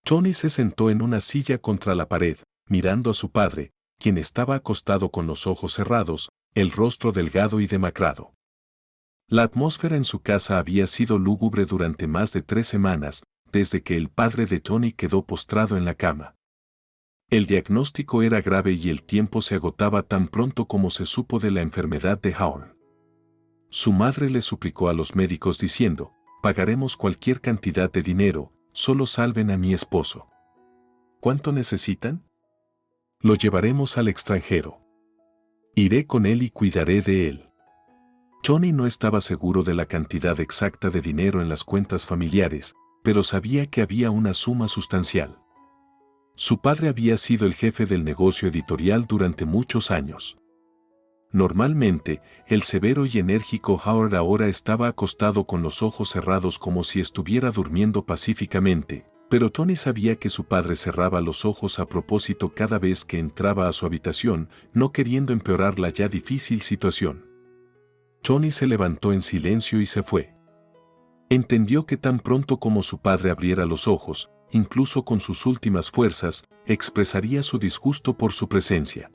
Tony se sentó en una silla contra la pared, mirando a su padre, quien estaba acostado con los ojos cerrados, el rostro delgado y demacrado. La atmósfera en su casa había sido lúgubre durante más de 3 semanas, desde que el padre de Tony quedó postrado en la cama. El diagnóstico era grave y el tiempo se agotaba tan pronto como se supo de la enfermedad de Howard. Su madre le suplicó a los médicos diciendo, «Pagaremos cualquier cantidad de dinero, solo salven a mi esposo». «¿Cuánto necesitan?» «Lo llevaremos al extranjero. Iré con él y cuidaré de él». Tony no estaba seguro de la cantidad exacta de dinero en las cuentas familiares, pero sabía que había una suma sustancial. Su padre había sido el jefe del negocio editorial durante muchos años. Normalmente, el severo y enérgico Howard ahora estaba acostado con los ojos cerrados como si estuviera durmiendo pacíficamente, pero Tony sabía que su padre cerraba los ojos a propósito cada vez que entraba a su habitación, no queriendo empeorar la ya difícil situación. Tony se levantó en silencio y se fue. Entendió que tan pronto como su padre abriera los ojos, incluso con sus últimas fuerzas, expresaría su disgusto por su presencia.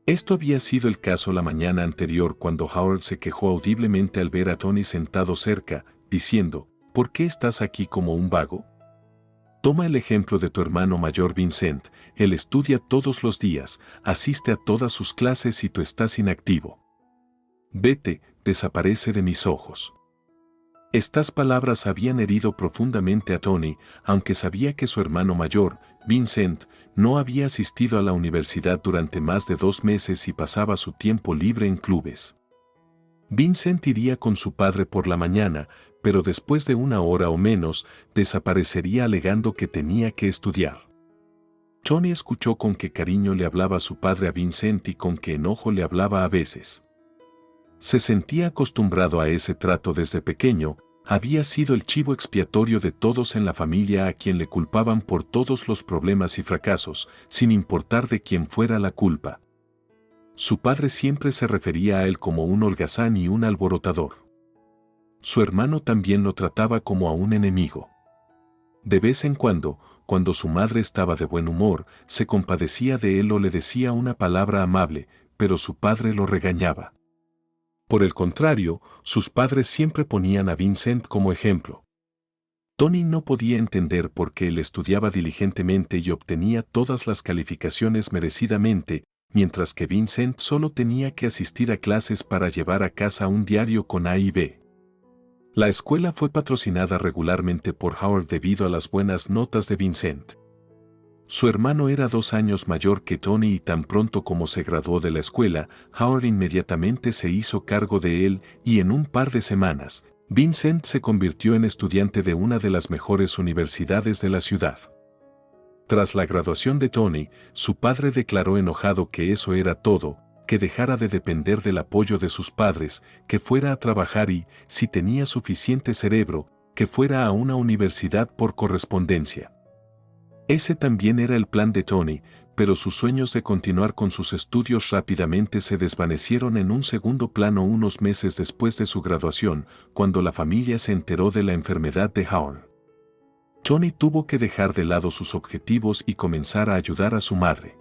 Esto había sido el caso la mañana anterior cuando Howard se quejó audiblemente al ver a Tony sentado cerca, diciendo, «¿Por qué estás aquí como un vago? Toma el ejemplo de tu hermano mayor Vincent, él estudia todos los días, asiste a todas sus clases y tú estás inactivo. Vete, desaparece de mis ojos». Estas palabras habían herido profundamente a Tony, aunque sabía que su hermano mayor, Vincent, no había asistido a la universidad durante más de 2 meses y pasaba su tiempo libre en clubes. Vincent iría con su padre por la mañana, pero después de 1 hora o menos, desaparecería alegando que tenía que estudiar. Tony escuchó con qué cariño le hablaba su padre a Vincent y con qué enojo le hablaba a veces. Se sentía acostumbrado a ese trato desde pequeño, había sido el chivo expiatorio de todos en la familia a quien le culpaban por todos los problemas y fracasos, sin importar de quién fuera la culpa. Su padre siempre se refería a él como un holgazán y un alborotador. Su hermano también lo trataba como a un enemigo. De vez en cuando su madre estaba de buen humor, se compadecía de él o le decía una palabra amable, pero su padre lo regañaba. Por el contrario, sus padres siempre ponían a Vincent como ejemplo. Tony no podía entender por qué él estudiaba diligentemente y obtenía todas las calificaciones merecidamente, mientras que Vincent solo tenía que asistir a clases para llevar a casa un diario con A y B. La escuela fue patrocinada regularmente por Howard debido a las buenas notas de Vincent. Su hermano era 2 años mayor que Tony y tan pronto como se graduó de la escuela, Howard inmediatamente se hizo cargo de él y en un par de semanas, Vincent se convirtió en estudiante de una de las mejores universidades de la ciudad. Tras la graduación de Tony, su padre declaró enojado que eso era todo, que dejara de depender del apoyo de sus padres, que fuera a trabajar y, si tenía suficiente cerebro, que fuera a una universidad por correspondencia. Ese también era el plan de Tony, pero sus sueños de continuar con sus estudios rápidamente se desvanecieron en un segundo plano unos meses después de su graduación, cuando la familia se enteró de la enfermedad de Howard. Tony tuvo que dejar de lado sus objetivos y comenzar a ayudar a su madre.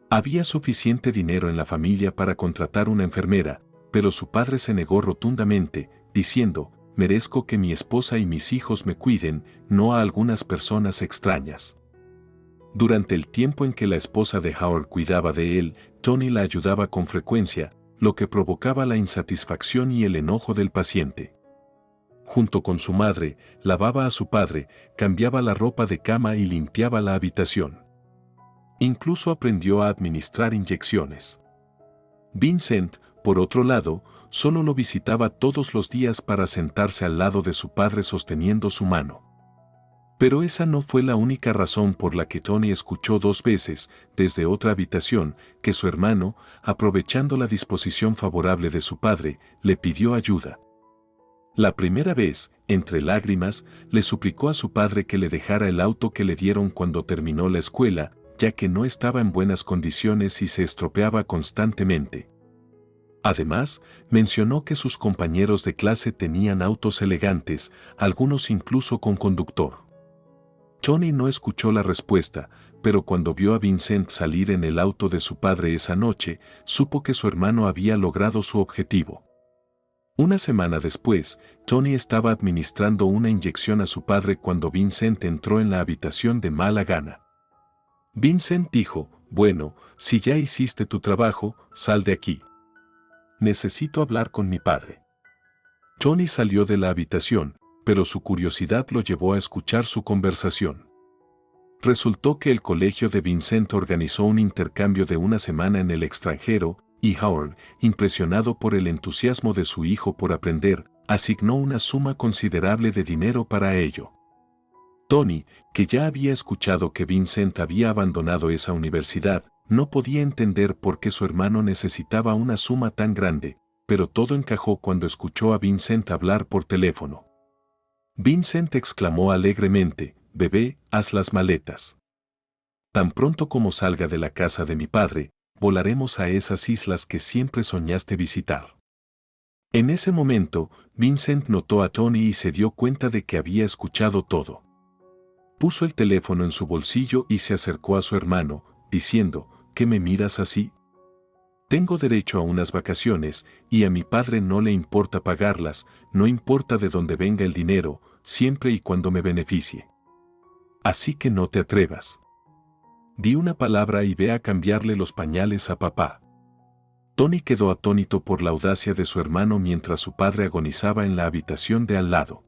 Había suficiente dinero en la familia para contratar una enfermera, pero su padre se negó rotundamente, diciendo, «Merezco que mi esposa y mis hijos me cuiden, no a algunas personas extrañas». Durante el tiempo en que la esposa de Howard cuidaba de él, Tony la ayudaba con frecuencia, lo que provocaba la insatisfacción y el enojo del paciente. Junto con su madre, lavaba a su padre, cambiaba la ropa de cama y limpiaba la habitación. Incluso aprendió a administrar inyecciones. Vincent, por otro lado, solo lo visitaba todos los días para sentarse al lado de su padre sosteniendo su mano. Pero esa no fue la única razón por la que Tony escuchó 2 veces, desde otra habitación, que su hermano, aprovechando la disposición favorable de su padre, le pidió ayuda. La primera vez, entre lágrimas, le suplicó a su padre que le dejara el auto que le dieron cuando terminó la escuela, ya que no estaba en buenas condiciones y se estropeaba constantemente. Además, mencionó que sus compañeros de clase tenían autos elegantes, algunos incluso con conductor. Tony no escuchó la respuesta, pero cuando vio a Vincent salir en el auto de su padre esa noche, supo que su hermano había logrado su objetivo. Una semana después, Tony estaba administrando una inyección a su padre cuando Vincent entró en la habitación de mala gana. Vincent dijo, «Bueno, si ya hiciste tu trabajo, sal de aquí. Necesito hablar con mi padre». Tony salió de la habitación, pero su curiosidad lo llevó a escuchar su conversación. Resultó que el colegio de Vincent organizó un intercambio de una semana en el extranjero, y Howard, impresionado por el entusiasmo de su hijo por aprender, asignó una suma considerable de dinero para ello. Tony, que ya había escuchado que Vincent había abandonado esa universidad, no podía entender por qué su hermano necesitaba una suma tan grande, pero todo encajó cuando escuchó a Vincent hablar por teléfono. Vincent exclamó alegremente, «Bebé, haz las maletas. Tan pronto como salga de la casa de mi padre, volaremos a esas islas que siempre soñaste visitar». En ese momento, Vincent notó a Tony y se dio cuenta de que había escuchado todo. Puso el teléfono en su bolsillo y se acercó a su hermano, diciendo, «¿Qué me miras así? Tengo derecho a unas vacaciones, y a mi padre no le importa pagarlas, no importa de dónde venga el dinero, siempre y cuando me beneficie. Así que no te atrevas. Di una palabra y ve a cambiarle los pañales a papá». Tony quedó atónito por la audacia de su hermano mientras su padre agonizaba en la habitación de al lado.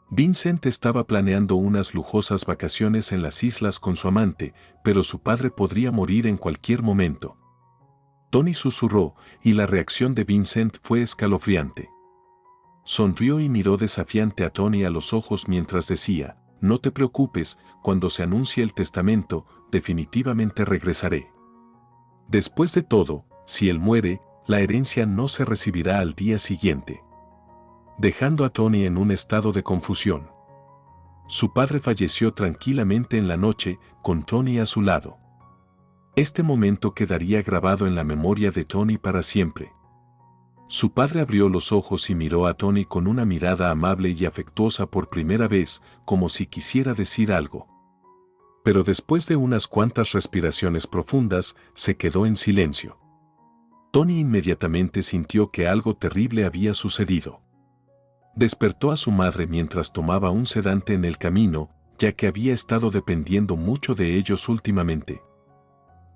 Vincent estaba planeando unas lujosas vacaciones en las islas con su amante, pero su padre podría morir en cualquier momento. Tony susurró, y la reacción de Vincent fue escalofriante. Sonrió y miró desafiante a Tony a los ojos mientras decía, «No te preocupes, cuando se anuncie el testamento, definitivamente regresaré. Después de todo, si él muere, la herencia no se recibirá al día siguiente», dejando a Tony en un estado de confusión. Su padre falleció tranquilamente en la noche, con Tony a su lado. Este momento quedaría grabado en la memoria de Tony para siempre. Su padre abrió los ojos y miró a Tony con una mirada amable y afectuosa por primera vez, como si quisiera decir algo. Pero después de unas cuantas respiraciones profundas, se quedó en silencio. Tony inmediatamente sintió que algo terrible había sucedido. Despertó a su madre mientras tomaba un sedante en el camino, ya que había estado dependiendo mucho de ellos últimamente.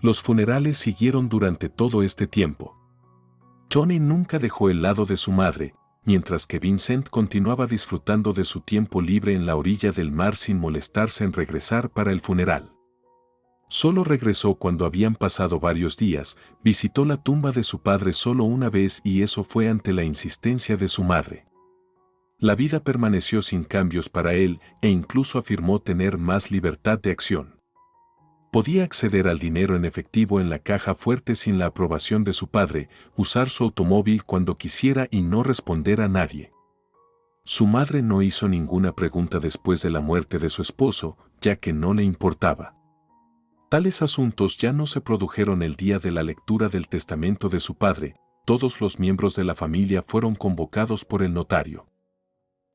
Los funerales siguieron durante todo este tiempo. Tony nunca dejó el lado de su madre, mientras que Vincent continuaba disfrutando de su tiempo libre en la orilla del mar sin molestarse en regresar para el funeral. Solo regresó cuando habían pasado varios días, visitó la tumba de su padre solo una vez y eso fue ante la insistencia de su madre. La vida permaneció sin cambios para él e incluso afirmó tener más libertad de acción. Podía acceder al dinero en efectivo en la caja fuerte sin la aprobación de su padre, usar su automóvil cuando quisiera y no responder a nadie. Su madre no hizo ninguna pregunta después de la muerte de su esposo, ya que no le importaba. Tales asuntos ya no se produjeron el día de la lectura del testamento de su padre, todos los miembros de la familia fueron convocados por el notario.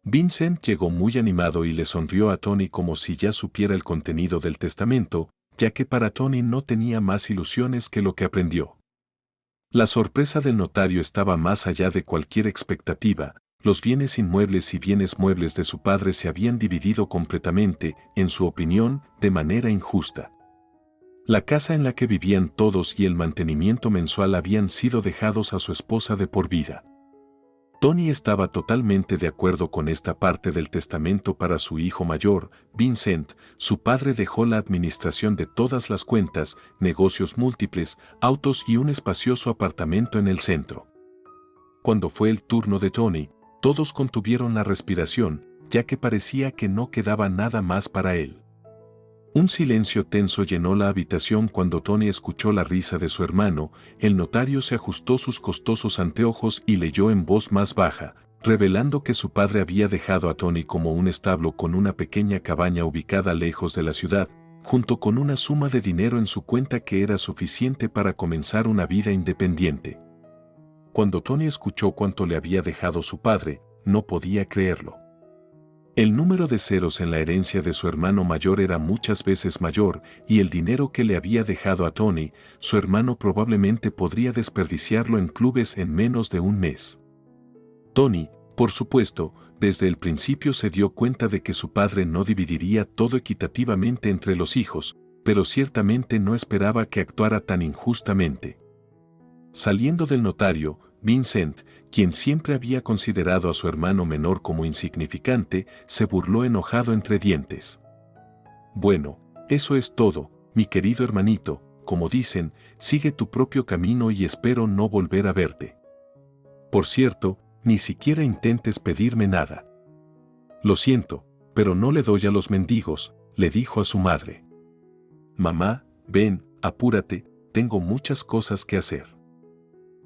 Vincent llegó muy animado y le sonrió a Tony como si ya supiera el contenido del testamento, ya que para Tony no tenía más ilusiones que lo que aprendió. La sorpresa del notario estaba más allá de cualquier expectativa, los bienes inmuebles y bienes muebles de su padre se habían dividido completamente, en su opinión, de manera injusta. La casa en la que vivían todos y el mantenimiento mensual habían sido dejados a su esposa de por vida. Tony estaba totalmente de acuerdo con esta parte del testamento para su hijo mayor, Vincent. Su padre dejó la administración de todas las cuentas, negocios múltiples, autos y un espacioso apartamento en el centro. Cuando fue el turno de Tony, todos contuvieron la respiración, ya que parecía que no quedaba nada más para él. Un silencio tenso llenó la habitación cuando Tony escuchó la risa de su hermano. El notario se ajustó sus costosos anteojos y leyó en voz más baja, revelando que su padre había dejado a Tony como un establo con una pequeña cabaña ubicada lejos de la ciudad, junto con una suma de dinero en su cuenta que era suficiente para comenzar una vida independiente. Cuando Tony escuchó cuánto le había dejado su padre, no podía creerlo. El número de ceros en la herencia de su hermano mayor era muchas veces mayor, y el dinero que le había dejado a Tony, su hermano probablemente podría desperdiciarlo en clubes en menos de un mes. Tony, por supuesto, desde el principio se dio cuenta de que su padre no dividiría todo equitativamente entre los hijos, pero ciertamente no esperaba que actuara tan injustamente. Saliendo del notario, Vincent, quien siempre había considerado a su hermano menor como insignificante, se burló enojado entre dientes. Bueno, eso es todo, mi querido hermanito, como dicen, sigue tu propio camino y espero no volver a verte. Por cierto, ni siquiera intentes pedirme nada. Lo siento, pero no le doy a los mendigos, le dijo a su madre. Mamá, ven, apúrate, tengo muchas cosas que hacer.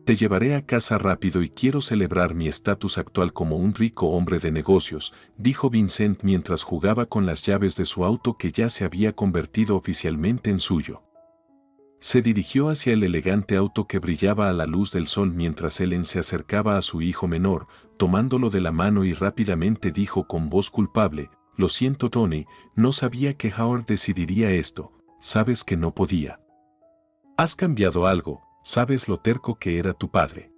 Te llevaré a casa rápido y quiero celebrar mi estatus actual como un rico hombre de negocios, dijo Vincent mientras jugaba con las llaves de su auto que ya se había convertido oficialmente en suyo. Se dirigió hacia el elegante auto que brillaba a la luz del sol mientras Ellen se acercaba a su hijo menor, tomándolo de la mano y rápidamente dijo con voz culpable, «Lo siento Tony, no sabía que Howard decidiría esto, sabes que no podía. Has cambiado algo, sabes lo terco que era tu padre».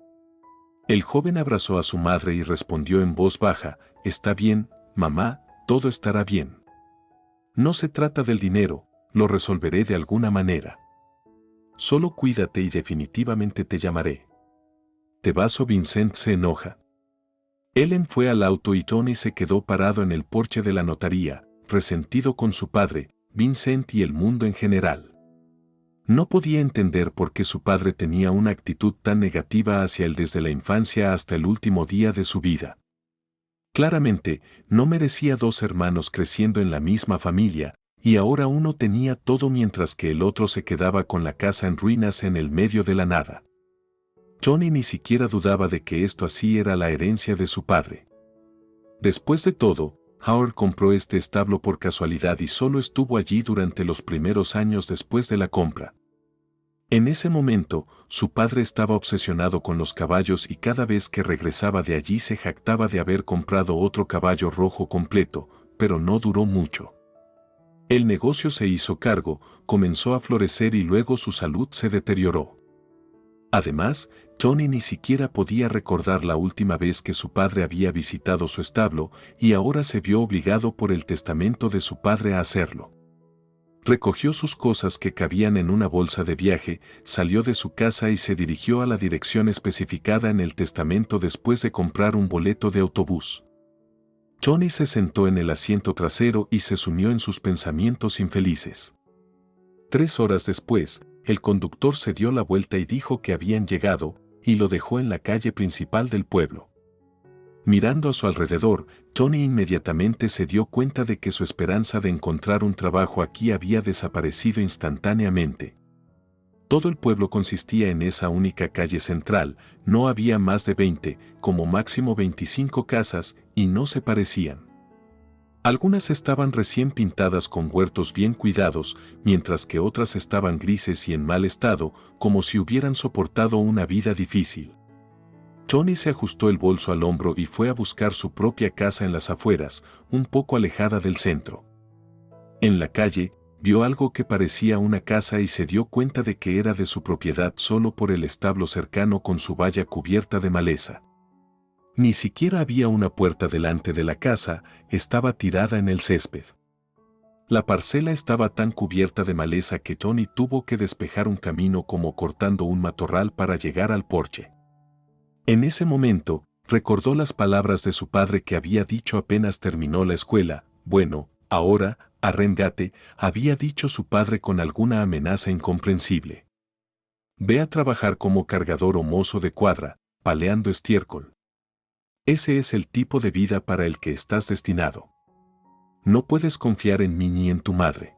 El joven abrazó a su madre y respondió en voz baja, «Está bien, mamá, todo estará bien. No se trata del dinero, lo resolveré de alguna manera. Solo cuídate y definitivamente te llamaré». ¿Te vas o Vincent se enoja? Ellen fue al auto y Tony se quedó parado en el porche de la notaría, resentido con su padre, Vincent y el mundo en general. No podía entender por qué su padre tenía una actitud tan negativa hacia él desde la infancia hasta el último día de su vida. Claramente, no merecía dos hermanos creciendo en la misma familia, y ahora uno tenía todo mientras que el otro se quedaba con la casa en ruinas en el medio de la nada. Tony ni siquiera dudaba de que esto así era la herencia de su padre. Después de todo, Howard compró este establo por casualidad y solo estuvo allí durante los primeros años después de la compra. En ese momento, su padre estaba obsesionado con los caballos y cada vez que regresaba de allí se jactaba de haber comprado otro caballo rojo completo, pero no duró mucho. El negocio se hizo cargo, comenzó a florecer y luego su salud se deterioró. Además, Tony ni siquiera podía recordar la última vez que su padre había visitado su establo y ahora se vio obligado por el testamento de su padre a hacerlo. Recogió sus cosas que cabían en una bolsa de viaje, salió de su casa y se dirigió a la dirección especificada en el testamento después de comprar un boleto de autobús. Tony se sentó en el asiento trasero y se sumió en sus pensamientos infelices. 3 horas después, el conductor se dio la vuelta y dijo que habían llegado, y lo dejó en la calle principal del pueblo. Mirando a su alrededor, Tony inmediatamente se dio cuenta de que su esperanza de encontrar un trabajo aquí había desaparecido instantáneamente. Todo el pueblo consistía en esa única calle central, no había más de 20, como máximo 25 casas, y no se parecían. Algunas estaban recién pintadas con huertos bien cuidados, mientras que otras estaban grises y en mal estado, como si hubieran soportado una vida difícil. Tony se ajustó el bolso al hombro y fue a buscar su propia casa en las afueras, un poco alejada del centro. En la calle, vio algo que parecía una casa y se dio cuenta de que era de su propiedad solo por el establo cercano con su valla cubierta de maleza. Ni siquiera había una puerta delante de la casa, estaba tirada en el césped. La parcela estaba tan cubierta de maleza que Tony tuvo que despejar un camino como cortando un matorral para llegar al porche. En ese momento, recordó las palabras de su padre que había dicho apenas terminó la escuela, bueno, ahora, arréndate, había dicho su padre con alguna amenaza incomprensible. Ve a trabajar como cargador o mozo de cuadra, paleando estiércol. Ese es el tipo de vida para el que estás destinado. No puedes confiar en mí ni en tu madre.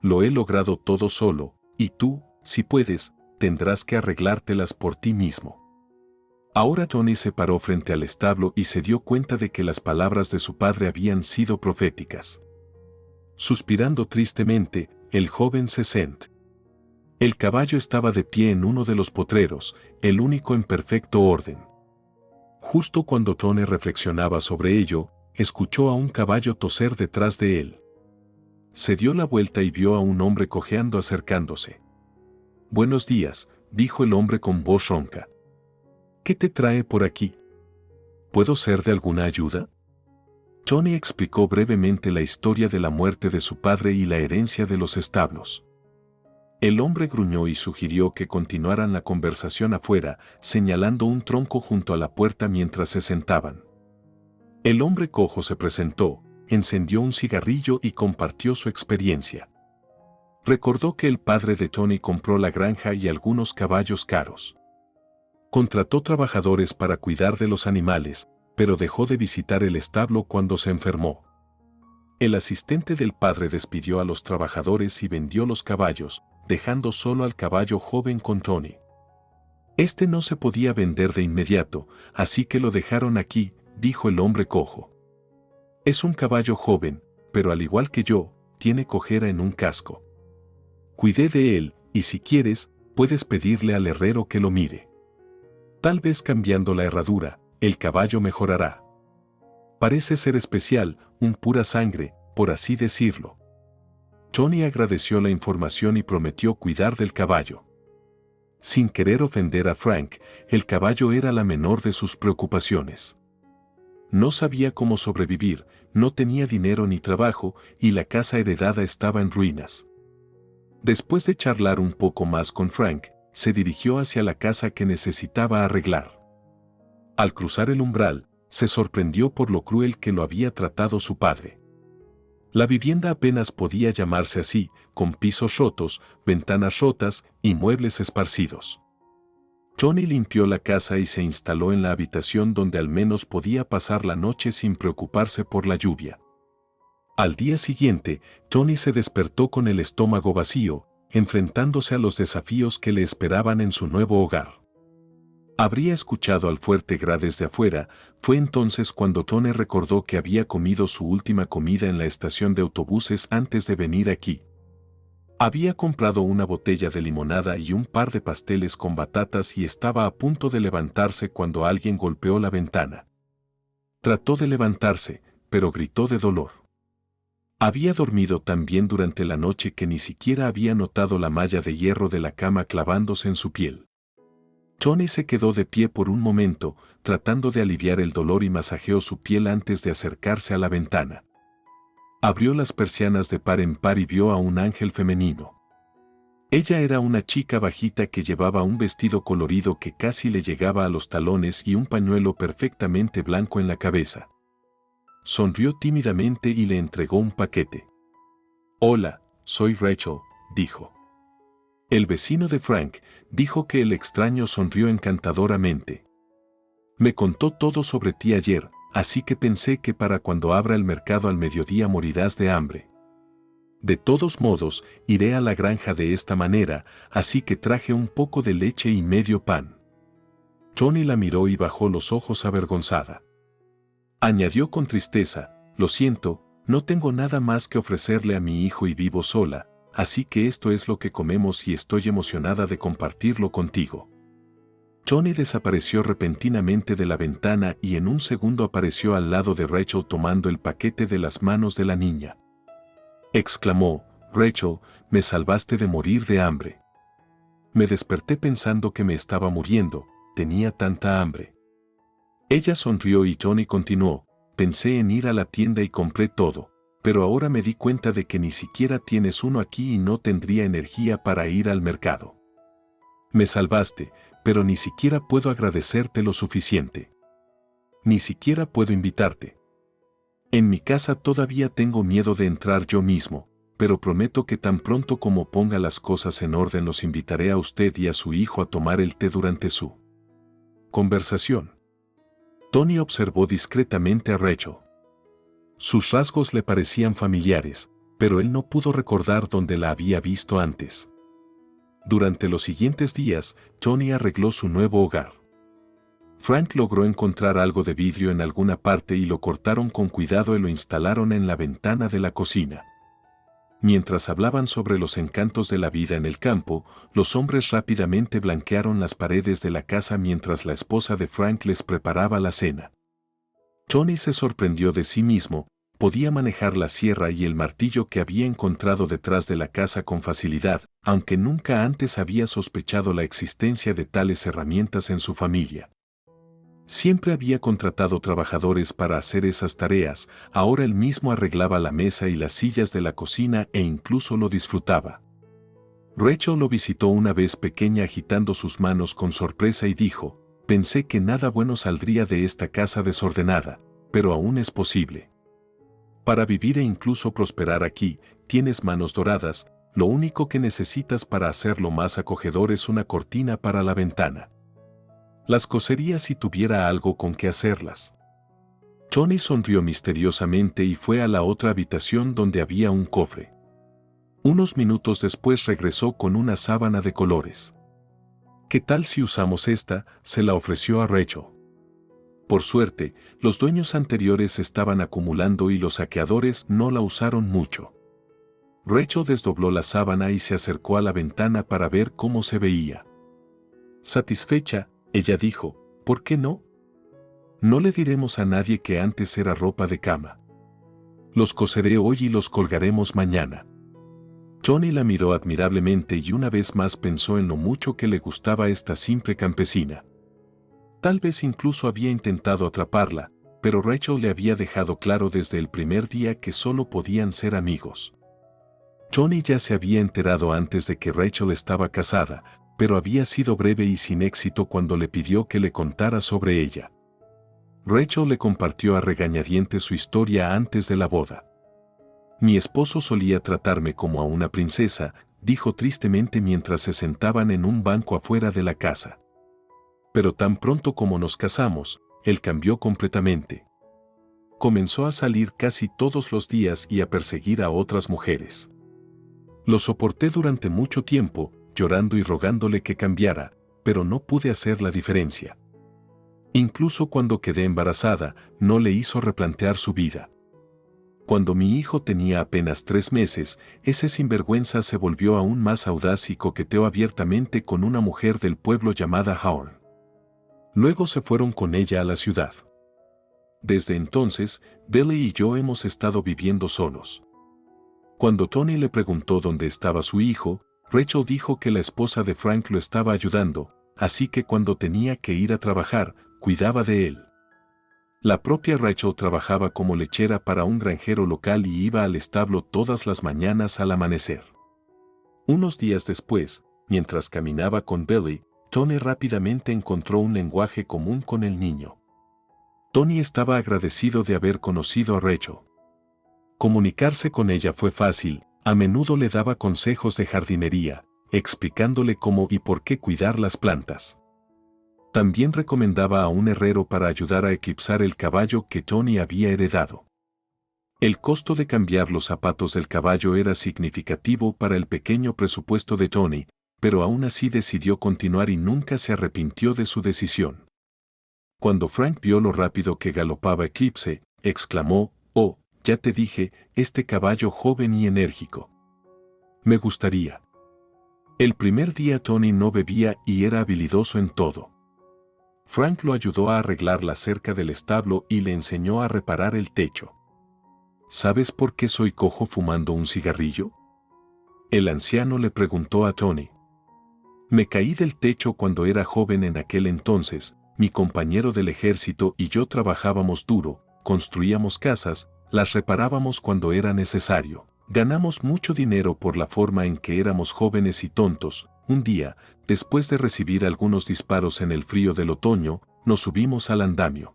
Lo he logrado todo solo, y tú, si puedes, tendrás que arreglártelas por ti mismo. Ahora Tony se paró frente al establo y se dio cuenta de que las palabras de su padre habían sido proféticas. Suspirando tristemente, el joven se sentó. El caballo estaba de pie en uno de los potreros, el único en perfecto orden. Justo cuando Tony reflexionaba sobre ello, escuchó a un caballo toser detrás de él. Se dio la vuelta y vio a un hombre cojeando acercándose. «Buenos días», dijo el hombre con voz ronca. «¿Qué te trae por aquí? ¿Puedo ser de alguna ayuda?» Johnny explicó brevemente la historia de la muerte de su padre y la herencia de los establos. El hombre gruñó y sugirió que continuaran la conversación afuera, señalando un tronco junto a la puerta mientras se sentaban. El hombre cojo se presentó, encendió un cigarrillo y compartió su experiencia. Recordó que el padre de Tony compró la granja y algunos caballos caros. Contrató trabajadores para cuidar de los animales, pero dejó de visitar el establo cuando se enfermó. El asistente del padre despidió a los trabajadores y vendió los caballos, dejando solo al caballo joven con Tony. Este no se podía vender de inmediato, así que lo dejaron aquí, dijo el hombre cojo. Es un caballo joven, pero al igual que yo, tiene cojera en un casco. Cuidé de él, y si quieres, puedes pedirle al herrero que lo mire. Tal vez cambiando la herradura, el caballo mejorará. Parece ser especial, un pura sangre, por así decirlo. Tony agradeció la información y prometió cuidar del caballo. Sin querer ofender a Frank, el caballo era la menor de sus preocupaciones. No sabía cómo sobrevivir, no tenía dinero ni trabajo y la casa heredada estaba en ruinas. Después de charlar un poco más con Frank, se dirigió hacia la casa que necesitaba arreglar. Al cruzar el umbral, se sorprendió por lo cruel que lo había tratado su padre. La vivienda apenas podía llamarse así, con pisos rotos, ventanas rotas y muebles esparcidos. Johnny limpió la casa y se instaló en la habitación donde al menos podía pasar la noche sin preocuparse por la lluvia. Al día siguiente, Johnny se despertó con el estómago vacío, enfrentándose a los desafíos que le esperaban en su nuevo hogar. Habría escuchado al fuerte gra desde afuera, fue entonces cuando Tony recordó que había comido su última comida en la estación de autobuses antes de venir aquí. Había comprado una botella de limonada y un par de pasteles con batatas y estaba a punto de levantarse cuando alguien golpeó la ventana. Trató de levantarse, pero gritó de dolor. Había dormido tan bien durante la noche que ni siquiera había notado la malla de hierro de la cama clavándose en su piel. Johnny se quedó de pie por un momento, tratando de aliviar el dolor y masajeó su piel antes de acercarse a la ventana. Abrió las persianas de par en par y vio a un ángel femenino. Ella era una chica bajita que llevaba un vestido colorido que casi le llegaba a los talones y un pañuelo perfectamente blanco en la cabeza. Sonrió tímidamente y le entregó un paquete. «Hola, soy Rachel», dijo. El vecino de Frank dijo que el extraño sonrió encantadoramente. «Me contó todo sobre ti ayer, así que pensé que para cuando abra el mercado al mediodía morirás de hambre. De todos modos, iré a la granja de esta manera, así que traje un poco de leche y medio pan». Johnny la miró y bajó los ojos avergonzada. Añadió con tristeza: «Lo siento, no tengo nada más que ofrecerle a mi hijo y vivo sola, así que esto es lo que comemos y estoy emocionada de compartirlo contigo». Johnny desapareció repentinamente de la ventana y en un segundo apareció al lado de Rachel tomando el paquete de las manos de la niña. Exclamó: «Rachel, me salvaste de morir de hambre». «Me desperté pensando que me estaba muriendo, tenía tanta hambre». Ella sonrió y Johnny continuó: «Pensé en ir a la tienda y compré todo, pero ahora me di cuenta de que ni siquiera tienes uno aquí y no tendría energía para ir al mercado. Me salvaste, pero ni siquiera puedo agradecerte lo suficiente. Ni siquiera puedo invitarte. En mi casa todavía tengo miedo de entrar yo mismo, pero prometo que tan pronto como ponga las cosas en orden los invitaré a usted y a su hijo a tomar el té durante su conversación». Tony observó discretamente a Rachel. Sus rasgos le parecían familiares, pero él no pudo recordar dónde la había visto antes. Durante los siguientes días, Tony arregló su nuevo hogar. Frank logró encontrar algo de vidrio en alguna parte y lo cortaron con cuidado y lo instalaron en la ventana de la cocina. Mientras hablaban sobre los encantos de la vida en el campo, los hombres rápidamente blanquearon las paredes de la casa mientras la esposa de Frank les preparaba la cena. Tony se sorprendió de sí mismo, podía manejar la sierra y el martillo que había encontrado detrás de la casa con facilidad, aunque nunca antes había sospechado la existencia de tales herramientas en su familia. Siempre había contratado trabajadores para hacer esas tareas, ahora él mismo arreglaba la mesa y las sillas de la cocina e incluso lo disfrutaba. Rachel lo visitó una vez pequeña agitando sus manos con sorpresa y dijo, «Pensé que nada bueno saldría de esta casa desordenada, pero aún es posible. Para vivir e incluso prosperar aquí, tienes manos doradas, lo único que necesitas para hacerlo más acogedor es una cortina para la ventana. Las cosería si tuviera algo con que hacerlas». Tony sonrió misteriosamente y fue a la otra habitación donde había un cofre. Unos minutos después regresó con una sábana de colores. «¿Qué tal si usamos esta?», se la ofreció a Rachel. Por suerte, los dueños anteriores estaban acumulando y los saqueadores no la usaron mucho. Rachel desdobló la sábana y se acercó a la ventana para ver cómo se veía. Satisfecha, ella dijo, «¿Por qué no? No le diremos a nadie que antes era ropa de cama. Los coseré hoy y los colgaremos mañana». Tony la miró admirablemente y una vez más pensó en lo mucho que le gustaba esta simple campesina. Tal vez incluso había intentado atraparla, pero Rachel le había dejado claro desde el primer día que solo podían ser amigos. Tony ya se había enterado antes de que Rachel estaba casada, pero había sido breve y sin éxito cuando le pidió que le contara sobre ella. Rachel le compartió a regañadientes su historia antes de la boda. «Mi esposo solía tratarme como a una princesa», dijo tristemente mientras se sentaban en un banco afuera de la casa. «Pero tan pronto como nos casamos, él cambió completamente. Comenzó a salir casi todos los días y a perseguir a otras mujeres. Lo soporté durante mucho tiempo, llorando y rogándole que cambiara, pero no pude hacer la diferencia. Incluso cuando quedé embarazada, no le hizo replantear su vida. Cuando mi hijo tenía apenas 3 meses, ese sinvergüenza se volvió aún más audaz y coqueteó abiertamente con una mujer del pueblo llamada Hawn. Luego se fueron con ella a la ciudad. Desde entonces, Billy y yo hemos estado viviendo solos». Cuando Tony le preguntó dónde estaba su hijo, Rachel dijo que la esposa de Frank lo estaba ayudando, así que cuando tenía que ir a trabajar, cuidaba de él. La propia Rachel trabajaba como lechera para un granjero local y iba al establo todas las mañanas al amanecer. Unos días después, mientras caminaba con Billy, Tony rápidamente encontró un lenguaje común con el niño. Tony estaba agradecido de haber conocido a Rachel. Comunicarse con ella fue fácil, a menudo le daba consejos de jardinería, explicándole cómo y por qué cuidar las plantas. También recomendaba a un herrero para ayudar a eclipsar el caballo que Tony había heredado. El costo de cambiar los zapatos del caballo era significativo para el pequeño presupuesto de Tony, pero aún así decidió continuar y nunca se arrepintió de su decisión. Cuando Frank vio lo rápido que galopaba Eclipse, exclamó, «Oh, ya te dije, este caballo joven y enérgico. Me gustaría». El primer día Tony no bebía y era habilidoso en todo. Frank lo ayudó a arreglar la cerca del establo y le enseñó a reparar el techo. «¿Sabes por qué soy cojo fumando un cigarrillo?», el anciano le preguntó a Tony. «Me caí del techo cuando era joven en aquel entonces, mi compañero del ejército y yo trabajábamos duro, construíamos casas, las reparábamos cuando era necesario. Ganamos mucho dinero por la forma en que éramos jóvenes y tontos. Un día, después de recibir algunos disparos en el frío del otoño, nos subimos al andamio.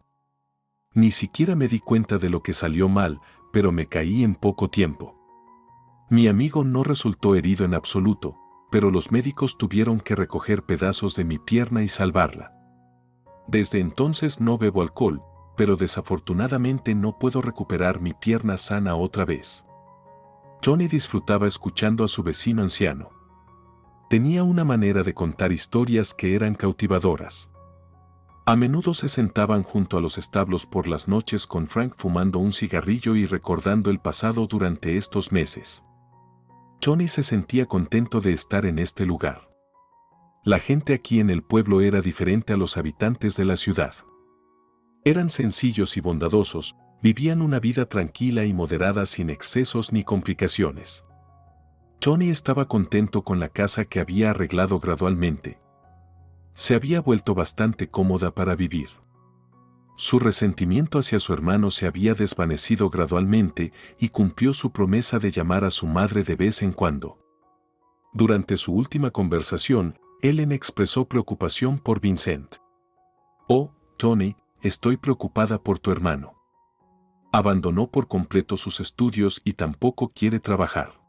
Ni siquiera me di cuenta de lo que salió mal, pero me caí en poco tiempo. Mi amigo no resultó herido en absoluto, pero los médicos tuvieron que recoger pedazos de mi pierna y salvarla. Desde entonces no bebo alcohol, pero desafortunadamente no puedo recuperar mi pierna sana otra vez». Tony disfrutaba escuchando a su vecino anciano. Tenía una manera de contar historias que eran cautivadoras. A menudo se sentaban junto a los establos por las noches con Frank fumando un cigarrillo y recordando el pasado durante estos meses. Tony se sentía contento de estar en este lugar. La gente aquí en el pueblo era diferente a los habitantes de la ciudad. Eran sencillos y bondadosos, vivían una vida tranquila y moderada sin excesos ni complicaciones. Tony estaba contento con la casa que había arreglado gradualmente. Se había vuelto bastante cómoda para vivir. Su resentimiento hacia su hermano se había desvanecido gradualmente y cumplió su promesa de llamar a su madre de vez en cuando. Durante su última conversación, Ellen expresó preocupación por Vincent. «Oh, Tony, estoy preocupada por tu hermano. Abandonó por completo sus estudios y tampoco quiere trabajar.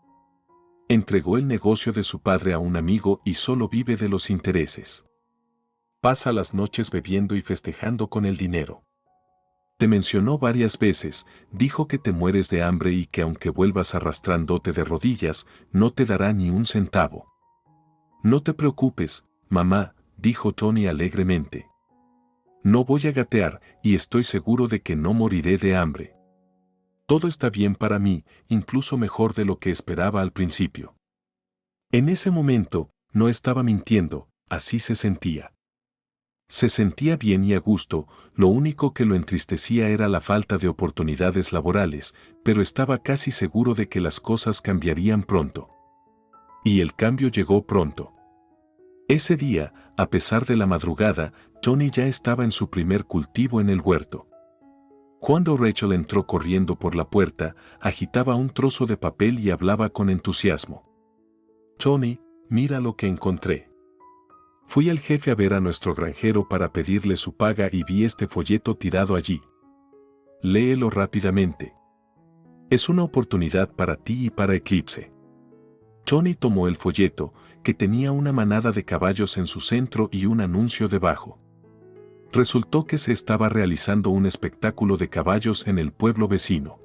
Entregó el negocio de su padre a un amigo y solo vive de los intereses. Pasa las noches bebiendo y festejando con el dinero. Te mencionó varias veces, dijo que te mueres de hambre y que aunque vuelvas arrastrándote de rodillas, no te dará ni un centavo. No te preocupes, mamá», dijo Tony alegremente. «No voy a gatear y estoy seguro de que no moriré de hambre. Todo está bien para mí, incluso mejor de lo que esperaba al principio». En ese momento, no estaba mintiendo, así se sentía. Se sentía bien y a gusto, lo único que lo entristecía era la falta de oportunidades laborales, pero estaba casi seguro de que las cosas cambiarían pronto. Y el cambio llegó pronto. Ese día, a pesar de la madrugada, Tony ya estaba en su primer cultivo en el huerto. Cuando Rachel entró corriendo por la puerta, agitaba un trozo de papel y hablaba con entusiasmo. «Tony, mira lo que encontré. Fui al jefe a ver a nuestro granjero para pedirle su paga y vi este folleto tirado allí. Léelo rápidamente. Es una oportunidad para ti y para Eclipse». Tony tomó el folleto, que tenía una manada de caballos en su centro y un anuncio debajo. Resultó que se estaba realizando un espectáculo de caballos en el pueblo vecino.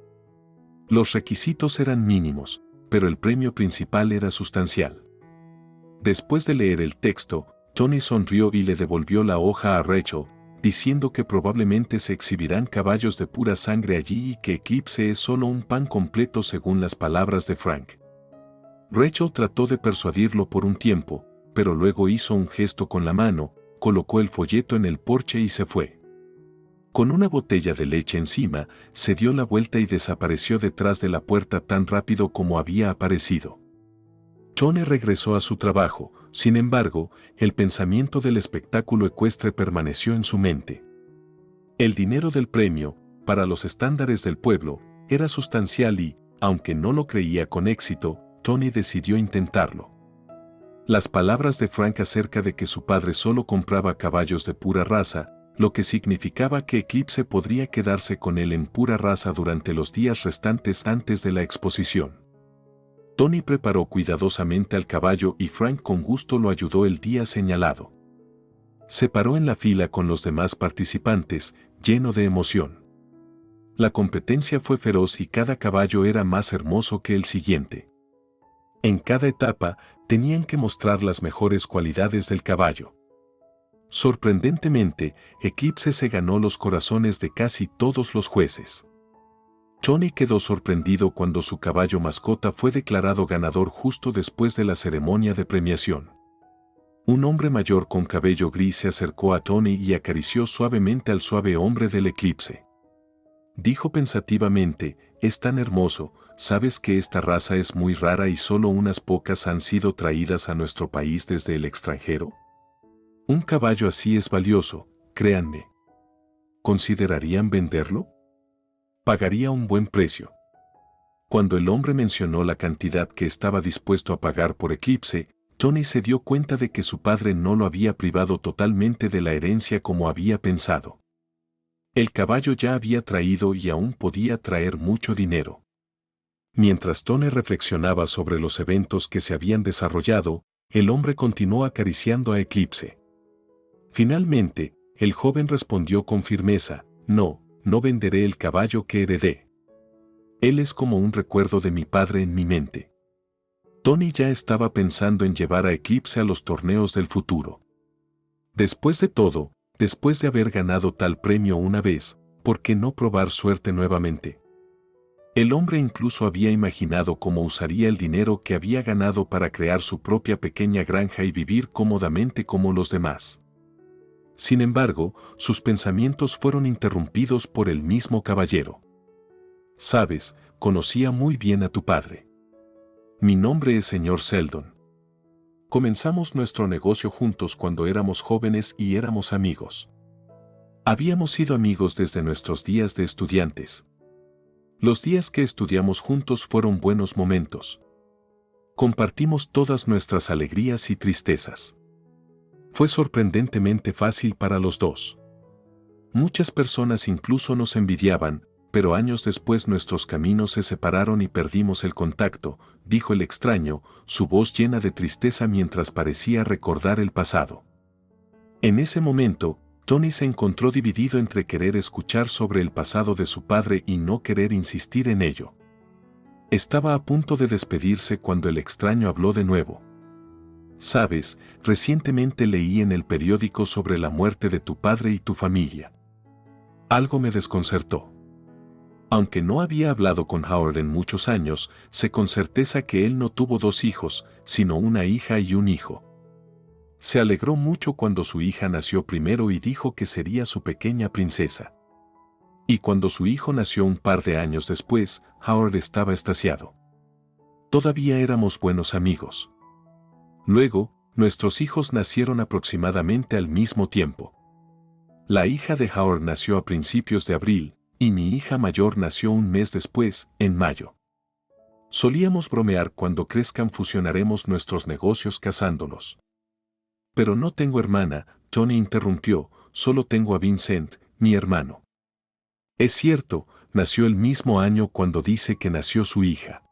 Los requisitos eran mínimos, pero el premio principal era sustancial. Después de leer el texto, Tony sonrió y le devolvió la hoja a Rachel, diciendo que probablemente se exhibirán caballos de pura sangre allí y que Eclipse es solo un pan completo según las palabras de Frank. Rachel trató de persuadirlo por un tiempo, pero luego hizo un gesto con la mano, colocó el folleto en el porche y se fue. Con una botella de leche encima, se dio la vuelta y desapareció detrás de la puerta tan rápido como había aparecido. Tony regresó a su trabajo, sin embargo, el pensamiento del espectáculo ecuestre permaneció en su mente. El dinero del premio, para los estándares del pueblo, era sustancial y, aunque no lo creía con éxito, Tony decidió intentarlo. Las palabras de Frank acerca de que su padre solo compraba caballos de pura raza, lo que significaba que Eclipse podría quedarse con él en pura raza durante los días restantes antes de la exposición. Tony preparó cuidadosamente al caballo y Frank con gusto lo ayudó el día señalado. Se paró en la fila con los demás participantes, lleno de emoción. La competencia fue feroz y cada caballo era más hermoso que el siguiente. En cada etapa, tenían que mostrar las mejores cualidades del caballo. Sorprendentemente, Eclipse se ganó los corazones de casi todos los jueces. Tony quedó sorprendido cuando su caballo mascota fue declarado ganador justo después de la ceremonia de premiación. Un hombre mayor con cabello gris se acercó a Tony y acarició suavemente al suave hombre del Eclipse. Dijo pensativamente, «Es tan hermoso, ¿sabes que esta raza es muy rara y solo unas pocas han sido traídas a nuestro país desde el extranjero? Un caballo así es valioso, créanme. ¿Considerarían venderlo? Pagaría un buen precio». Cuando el hombre mencionó la cantidad que estaba dispuesto a pagar por Eclipse, Tony se dio cuenta de que su padre no lo había privado totalmente de la herencia como había pensado. El caballo ya había traído y aún podía traer mucho dinero. Mientras Tony reflexionaba sobre los eventos que se habían desarrollado, el hombre continuó acariciando a Eclipse. Finalmente, el joven respondió con firmeza, «No, no venderé el caballo que heredé. Él es como un recuerdo de mi padre en mi mente». Tony ya estaba pensando en llevar a Eclipse a los torneos del futuro. Después de todo, después de haber ganado tal premio una vez, ¿por qué no probar suerte nuevamente? El hombre incluso había imaginado cómo usaría el dinero que había ganado para crear su propia pequeña granja y vivir cómodamente como los demás. Sin embargo, sus pensamientos fueron interrumpidos por el mismo caballero. Sabes, conocía muy bien a tu padre. Mi nombre es señor Seldon. Comenzamos nuestro negocio juntos cuando éramos jóvenes y éramos amigos. Habíamos sido amigos desde nuestros días de estudiantes. Los días que estudiamos juntos fueron buenos momentos. Compartimos todas nuestras alegrías y tristezas. Fue sorprendentemente fácil para los dos. Muchas personas incluso nos envidiaban, pero años después nuestros caminos se separaron y perdimos el contacto, dijo el extraño, su voz llena de tristeza mientras parecía recordar el pasado. En ese momento, Tony se encontró dividido entre querer escuchar sobre el pasado de su padre y no querer insistir en ello. Estaba a punto de despedirse cuando el extraño habló de nuevo. Sabes, recientemente leí en el periódico sobre la muerte de tu padre y tu familia. Algo me desconcertó. Aunque no había hablado con Howard en muchos años, sé con certeza que él no tuvo 2 hijos, sino una hija y un hijo. Se alegró mucho cuando su hija nació primero y dijo que sería su pequeña princesa. Y cuando su hijo nació un par de años después, Howard estaba extasiado. Todavía éramos buenos amigos. Luego, nuestros hijos nacieron aproximadamente al mismo tiempo. La hija de Howard nació a principios de abril, y mi hija mayor nació un mes después, en mayo. Solíamos bromear cuando crezcan fusionaremos nuestros negocios casándolos. Pero no tengo hermana, Tony interrumpió, solo tengo a Vincent, mi hermano. Es cierto, nació el mismo año cuando dice que nació su hija.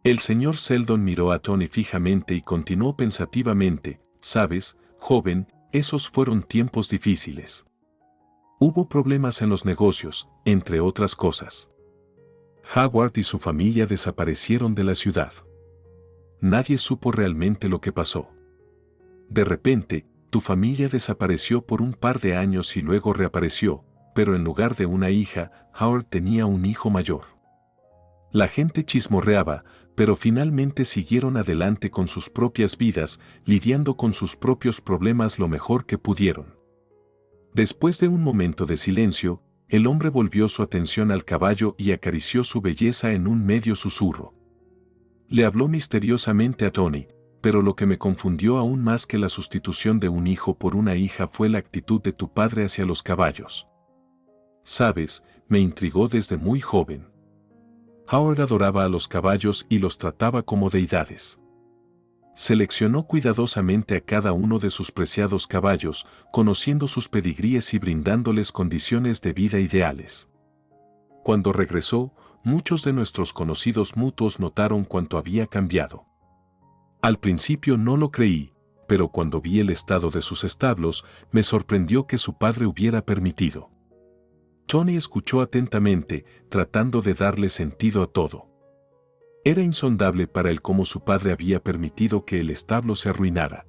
El señor Seldon miró a Tony fijamente y continuó pensativamente, sabes, joven, esos fueron tiempos difíciles. Hubo problemas en los negocios, entre otras cosas. Howard y su familia desaparecieron de la ciudad. Nadie supo realmente lo que pasó. De repente, tu familia desapareció por un par de años y luego reapareció, pero en lugar de una hija, Howard tenía un hijo mayor. La gente chismorreaba, pero finalmente siguieron adelante con sus propias vidas, lidiando con sus propios problemas lo mejor que pudieron. Después de un momento de silencio, el hombre volvió su atención al caballo y acarició su belleza en un medio susurro. Le habló misteriosamente a Tony, pero lo que me confundió aún más que la sustitución de un hijo por una hija fue la actitud de tu padre hacia los caballos. Sabes, me intrigó desde muy joven. Howard adoraba a los caballos y los trataba como deidades. Seleccionó cuidadosamente a cada uno de sus preciados caballos, conociendo sus pedigríes y brindándoles condiciones de vida ideales. Cuando regresó, muchos de nuestros conocidos mutuos notaron cuánto había cambiado. Al principio no lo creí, pero cuando vi el estado de sus establos, me sorprendió que su padre hubiera permitido. Tony escuchó atentamente, tratando de darle sentido a todo. Era insondable para él cómo su padre había permitido que el establo se arruinara.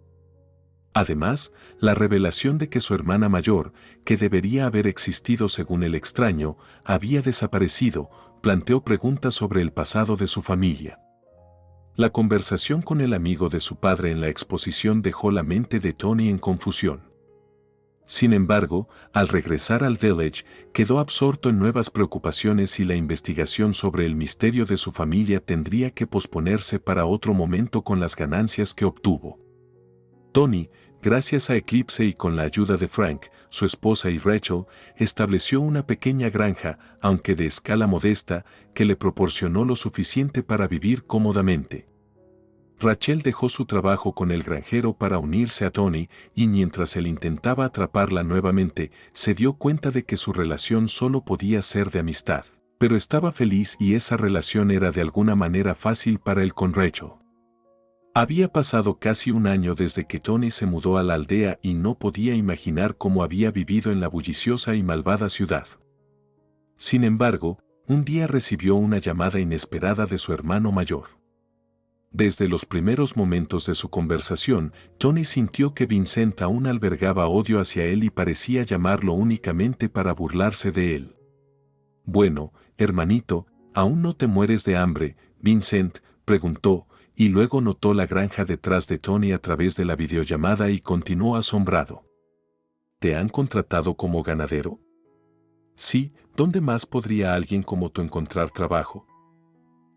Además, la revelación de que su hermana mayor, que debería haber existido según el extraño, había desaparecido, planteó preguntas sobre el pasado de su familia. La conversación con el amigo de su padre en la exposición dejó la mente de Tony en confusión. Sin embargo, al regresar al village, quedó absorto en nuevas preocupaciones y la investigación sobre el misterio de su familia tendría que posponerse para otro momento con las ganancias que obtuvo. Tony, gracias a Eclipse y con la ayuda de Frank, su esposa y Rachel, estableció una pequeña granja, aunque de escala modesta, que le proporcionó lo suficiente para vivir cómodamente. Rachel dejó su trabajo con el granjero para unirse a Tony y mientras él intentaba atraparla nuevamente, se dio cuenta de que su relación solo podía ser de amistad, pero estaba feliz y esa relación era de alguna manera fácil para él con Rachel. Había pasado casi un año desde que Tony se mudó a la aldea y no podía imaginar cómo había vivido en la bulliciosa y malvada ciudad. Sin embargo, un día recibió una llamada inesperada de su hermano mayor. Desde los primeros momentos de su conversación, Tony sintió que Vincent aún albergaba odio hacia él y parecía llamarlo únicamente para burlarse de él. «Bueno, hermanito, ¿aún no te mueres de hambre?», Vincent preguntó, y luego notó la granja detrás de Tony a través de la videollamada y continuó asombrado. ¿te han contratado como ganadero? Sí, ¿dónde más podría alguien como tú encontrar trabajo?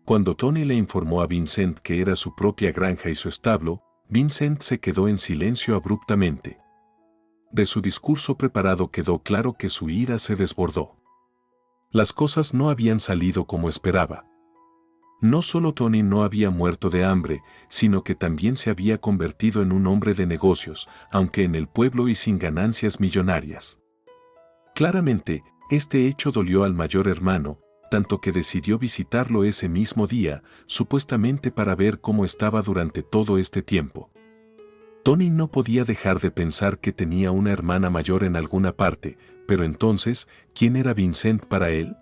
Cuando Tony le informó a Vincent que era su propia granja y su establo, Vincent se quedó en silencio abruptamente. De su discurso preparado quedó claro que su ira se desbordó. Las cosas no habían salido como esperaba. No solo Tony no había muerto de hambre, sino que también se había convertido en un hombre de negocios, aunque en el pueblo y sin ganancias millonarias. Claramente, este hecho dolió al mayor hermano, tanto que decidió visitarlo ese mismo día, supuestamente para ver cómo estaba durante todo este tiempo. Tony no podía dejar de pensar que tenía una hermana mayor en alguna parte, pero entonces, ¿quién era Vincent para él?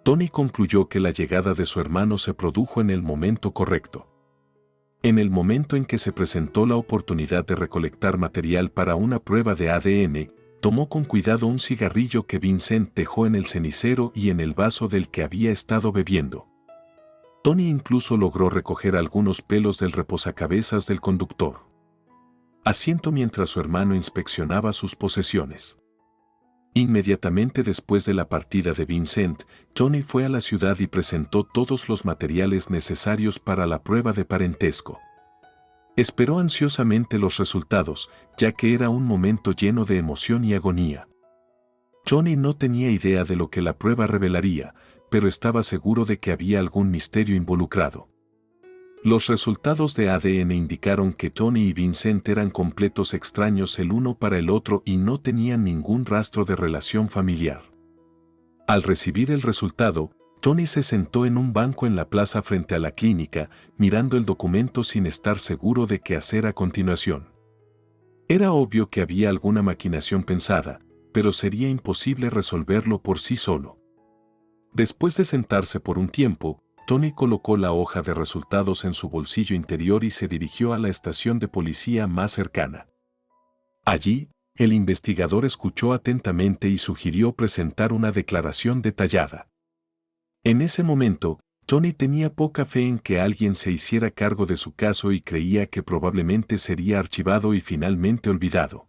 Tony concluyó que la llegada de su hermano se produjo en el momento correcto. En el momento en que se presentó la oportunidad de recolectar material para una prueba de ADN, tomó con cuidado un cigarrillo que Vincent dejó en el cenicero y en el vaso del que había estado bebiendo. Tony incluso logró recoger algunos pelos del reposacabezas del conductor asiento mientras su hermano inspeccionaba sus posesiones. Inmediatamente después de la partida de Vincent, Tony fue a la ciudad y presentó todos los materiales necesarios para la prueba de parentesco. Esperó ansiosamente los resultados, ya que era un momento lleno de emoción y agonía. Tony no tenía idea de lo que la prueba revelaría, pero estaba seguro de que había algún misterio involucrado. Los resultados de ADN indicaron que Tony y Vincent eran completos extraños el uno para el otro y no tenían ningún rastro de relación familiar. Al recibir el resultado, Tony se sentó en un banco en la plaza frente a la clínica, mirando el documento sin estar seguro de qué hacer a continuación. Era obvio que había alguna maquinación pensada, pero sería imposible resolverlo por sí solo. Después de sentarse por un tiempo, Tony colocó la hoja de resultados en su bolsillo interior y se dirigió a la estación de policía más cercana. Allí, el investigador escuchó atentamente y sugirió presentar una declaración detallada. En ese momento, Tony tenía poca fe en que alguien se hiciera cargo de su caso y creía que probablemente sería archivado y finalmente olvidado.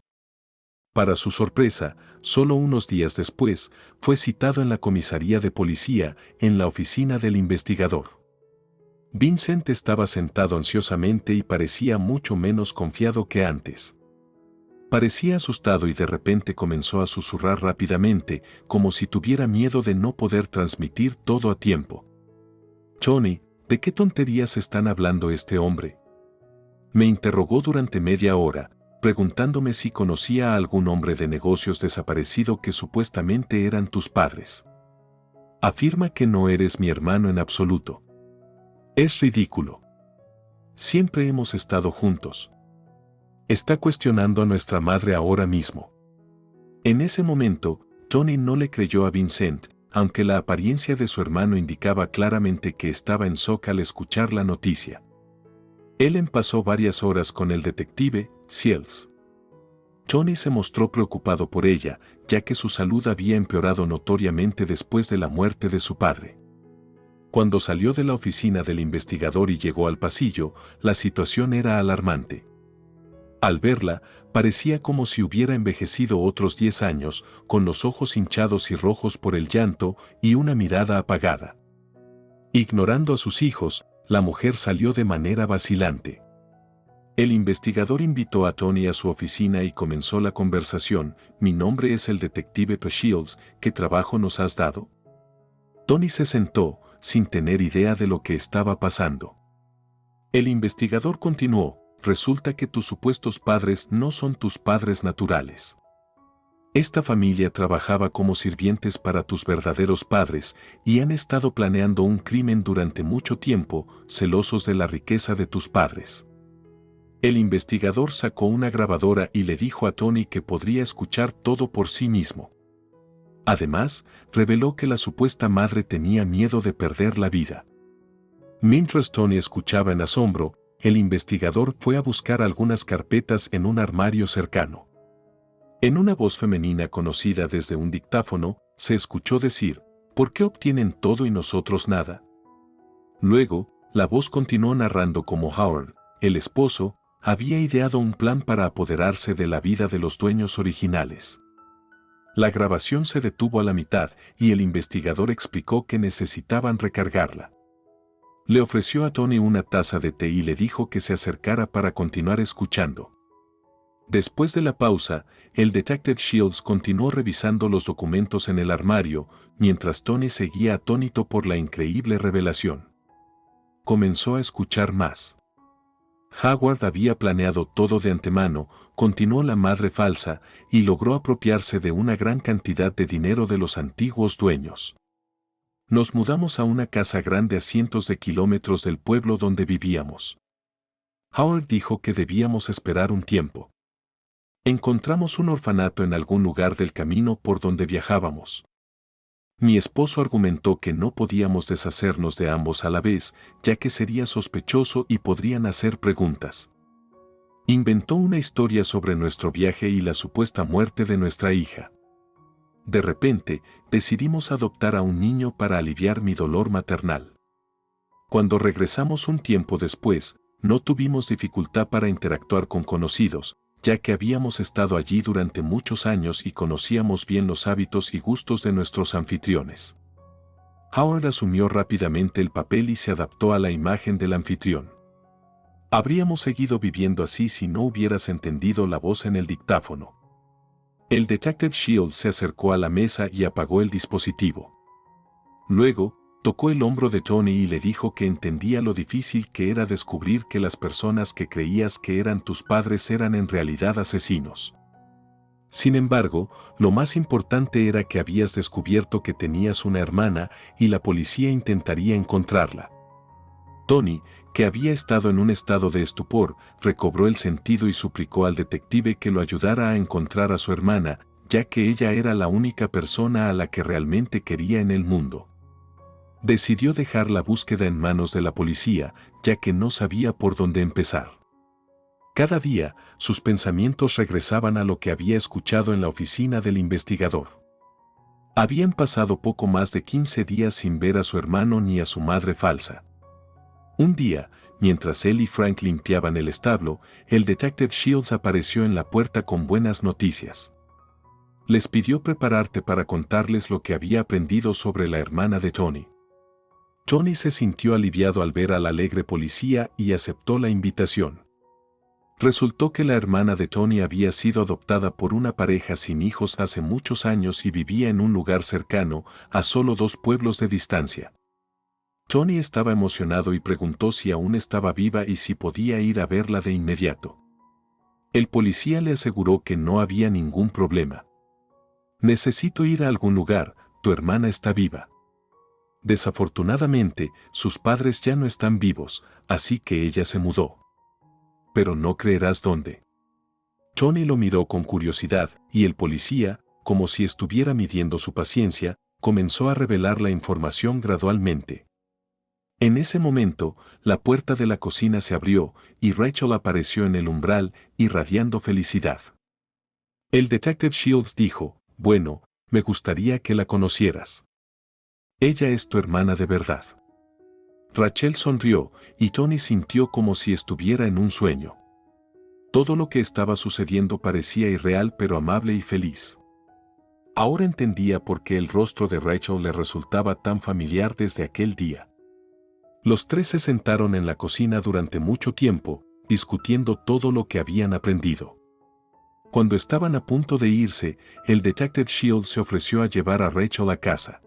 Para su sorpresa, solo unos días después, fue citado en la comisaría de policía, en la oficina del investigador. Vincent estaba sentado ansiosamente y parecía mucho menos confiado que antes. Parecía asustado y de repente comenzó a susurrar rápidamente, como si tuviera miedo de no poder transmitir todo a tiempo. «Tony, ¿de qué tonterías están hablando este hombre?», me interrogó durante media hora, preguntándome si conocía a algún hombre de negocios desaparecido que supuestamente eran tus padres. Afirma que no eres mi hermano en absoluto. Es ridículo. Siempre hemos estado juntos. Está cuestionando a nuestra madre ahora mismo. En ese momento, Tony no le creyó a Vincent, aunque la apariencia de su hermano indicaba claramente que estaba en shock al escuchar la noticia. Ellen pasó varias horas con el detective Seals. Tony se mostró preocupado por ella, ya que su salud había empeorado notoriamente después de la muerte de su padre. Cuando salió de la oficina del investigador y llegó al pasillo, la situación era alarmante. Al verla, parecía como si hubiera envejecido otros 10 años, con los ojos hinchados y rojos por el llanto y una mirada apagada. Ignorando a sus hijos, la mujer salió de manera vacilante. El investigador invitó a Tony a su oficina y comenzó la conversación. «Mi nombre es el detective Shields, ¿qué trabajo nos has dado?». Tony se sentó, sin tener idea de lo que estaba pasando. El investigador continuó: «Resulta que tus supuestos padres no son tus padres naturales. Esta familia trabajaba como sirvientes para tus verdaderos padres y han estado planeando un crimen durante mucho tiempo, celosos de la riqueza de tus padres». El investigador sacó una grabadora y le dijo a Tony que podría escuchar todo por sí mismo. Además, reveló que la supuesta madre tenía miedo de perder la vida. Mientras Tony escuchaba en asombro, el investigador fue a buscar algunas carpetas en un armario cercano. En una voz femenina conocida desde un dictáfono, se escuchó decir: «¿Por qué obtienen todo y nosotros nada?». Luego, la voz continuó narrando cómo Howard, el esposo, había ideado un plan para apoderarse de la vida de los dueños originales. La grabación se detuvo a la mitad y el investigador explicó que necesitaban recargarla. Le ofreció a Tony una taza de té y le dijo que se acercara para continuar escuchando. Después de la pausa, el detective Shields continuó revisando los documentos en el armario, mientras Tony seguía atónito por la increíble revelación. Comenzó a escuchar más. Howard había planeado todo de antemano, continuó la madre falsa, y logró apropiarse de una gran cantidad de dinero de los antiguos dueños. Nos mudamos a una casa grande a cientos de kilómetros del pueblo donde vivíamos. Howard dijo que debíamos esperar un tiempo. Encontramos un orfanato en algún lugar del camino por donde viajábamos. Mi esposo argumentó que no podíamos deshacernos de ambos a la vez, ya que sería sospechoso y podrían hacer preguntas. Inventó una historia sobre nuestro viaje y la supuesta muerte de nuestra hija. De repente, decidimos adoptar a un niño para aliviar mi dolor maternal. Cuando regresamos un tiempo después, no tuvimos dificultad para interactuar con conocidos, ya que habíamos estado allí durante muchos años y conocíamos bien los hábitos y gustos de nuestros anfitriones. Howard asumió rápidamente el papel y se adaptó a la imagen del anfitrión. Habríamos seguido viviendo así si no hubieras entendido la voz en el dictáfono. El detective Shields se acercó a la mesa y apagó el dispositivo. Luego, tocó el hombro de Tony y le dijo que entendía lo difícil que era descubrir que las personas que creías que eran tus padres eran en realidad asesinos. Sin embargo, lo más importante era que habías descubierto que tenías una hermana y la policía intentaría encontrarla. Tony, que había estado en un estado de estupor, recobró el sentido y suplicó al detective que lo ayudara a encontrar a su hermana, ya que ella era la única persona a la que realmente quería en el mundo. Decidió dejar la búsqueda en manos de la policía, ya que no sabía por dónde empezar. Cada día, sus pensamientos regresaban a lo que había escuchado en la oficina del investigador. Habían pasado poco más de 15 días sin ver a su hermano ni a su madre falsa. Un día, mientras él y Frank limpiaban el establo, el detective Shields apareció en la puerta con buenas noticias. Les pidió prepararte para contarles lo que había aprendido sobre la hermana de Tony. Tony se sintió aliviado al ver al alegre policía y aceptó la invitación. Resultó que la hermana de Tony había sido adoptada por una pareja sin hijos hace muchos años y vivía en un lugar cercano, a solo 2 pueblos de distancia. Tony estaba emocionado y preguntó si aún estaba viva y si podía ir a verla de inmediato. El policía le aseguró que no había ningún problema. «Necesito ir a algún lugar, tu hermana está viva». Desafortunadamente, sus padres ya no están vivos, así que ella se mudó. Pero no creerás dónde. Tony lo miró con curiosidad, y el policía, como si estuviera midiendo su paciencia, comenzó a revelar la información gradualmente. En ese momento, la puerta de la cocina se abrió, y Rachel apareció en el umbral, irradiando felicidad. El detective Shields dijo, «Bueno, me gustaría que la conocieras. Ella es tu hermana de verdad». Rachel sonrió, y Tony sintió como si estuviera en un sueño. Todo lo que estaba sucediendo parecía irreal pero amable y feliz. Ahora entendía por qué el rostro de Rachel le resultaba tan familiar desde aquel día. Los 3 se sentaron en la cocina durante mucho tiempo, discutiendo todo lo que habían aprendido. Cuando estaban a punto de irse, el detective Shields se ofreció a llevar a Rachel a casa.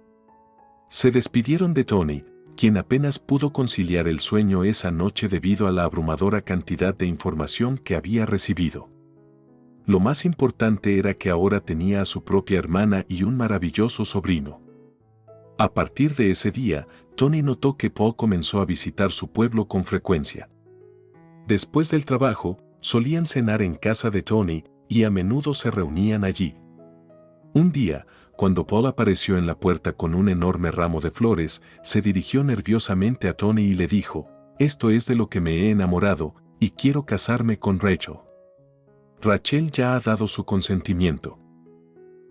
Se despidieron de Tony, quien apenas pudo conciliar el sueño esa noche debido a la abrumadora cantidad de información que había recibido. Lo más importante era que ahora tenía a su propia hermana y un maravilloso sobrino. A partir de ese día, Tony notó que Paul comenzó a visitar su pueblo con frecuencia. Después del trabajo, solían cenar en casa de Tony y a menudo se reunían allí. Un día, cuando Paul apareció en la puerta con un enorme ramo de flores, se dirigió nerviosamente a Tony y le dijo, «Esto es de lo que me he enamorado, y quiero casarme con Rachel». Rachel ya ha dado su consentimiento.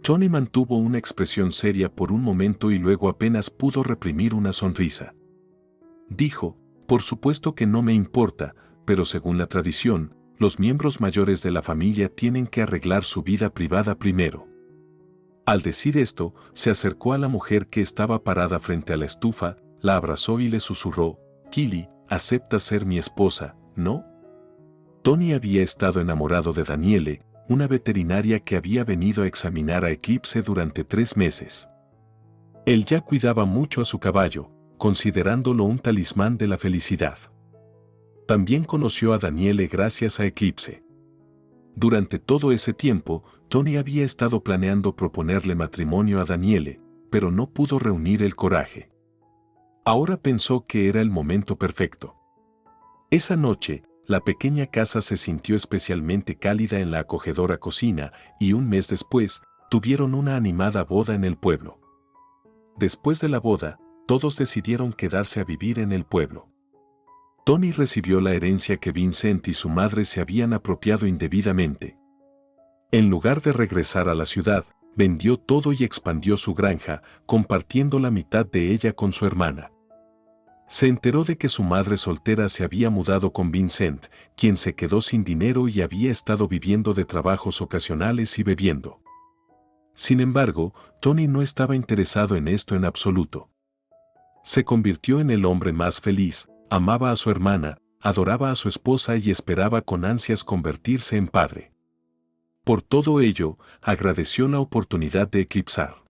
Tony mantuvo una expresión seria por un momento y luego apenas pudo reprimir una sonrisa. Dijo, «Por supuesto que no me importa, pero según la tradición, los miembros mayores de la familia tienen que arreglar su vida privada primero. Al decir esto, se acercó a la mujer que estaba parada frente a la estufa, la abrazó y le susurró, «Kili, ¿aceptas ser mi esposa, no?» Tony había estado enamorado de Daniele, una veterinaria que había venido a examinar a Eclipse durante 3 meses. Él ya cuidaba mucho a su caballo, considerándolo un talismán de la felicidad. También conoció a Daniele gracias a Eclipse. Durante todo ese tiempo, Tony había estado planeando proponerle matrimonio a Daniele, pero no pudo reunir el coraje. Ahora pensó que era el momento perfecto. Esa noche, la pequeña casa se sintió especialmente cálida en la acogedora cocina y un mes después, tuvieron una animada boda en el pueblo. Después de la boda, todos decidieron quedarse a vivir en el pueblo. Tony recibió la herencia que Vincent y su madre se habían apropiado indebidamente. En lugar de regresar a la ciudad, vendió todo y expandió su granja, compartiendo la mitad de ella con su hermana. Se enteró de que su madre soltera se había mudado con Vincent, quien se quedó sin dinero y había estado viviendo de trabajos ocasionales y bebiendo. Sin embargo, Tony no estaba interesado en esto en absoluto. Se convirtió en el hombre más feliz, amaba a su hermana, adoraba a su esposa y esperaba con ansias convertirse en padre. Por todo ello, agradeció la oportunidad de eclipsar.